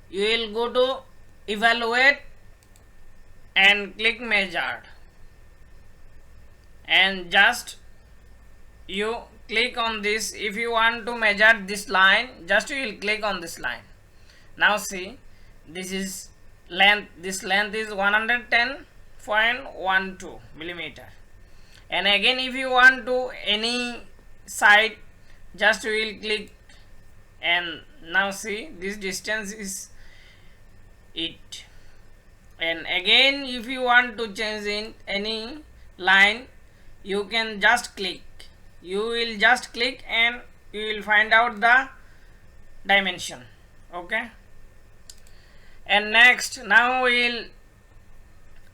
you will go to evaluate and click measured, and just you click on this. If you want to measure this line, just you will click on this line. Now see, this is length, this length is 110.12 millimeter. And again, if you want to any side, just you will click, and now see, this distance is it. And again, if you want to change in any line, you can just click, you will just click and you will find out the dimension. Okay, and next, now we will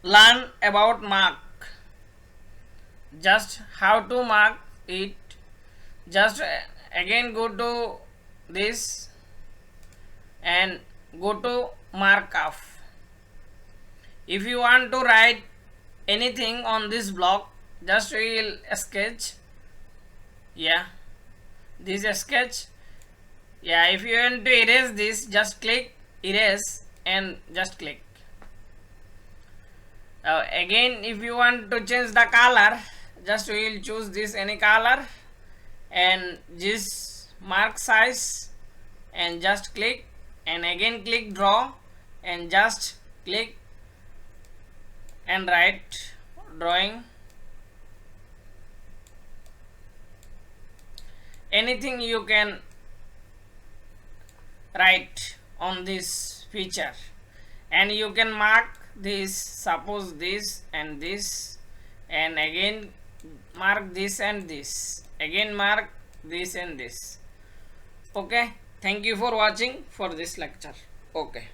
learn about mark, just how to mark it. Just again go to this and go to markup. If you want to write anything on this block, just we will sketch. Yeah, this is sketch. Yeah, if you want to erase this, just click erase and just click. Again, if you want to change the color, just we will choose this any color and this mark size and just click, and again click draw and just click and write drawing. Anything you can write on this feature, and you can mark this, suppose this and this, and again mark this and this, again mark this and this. Okay, thank you for watching for this lecture. Okay.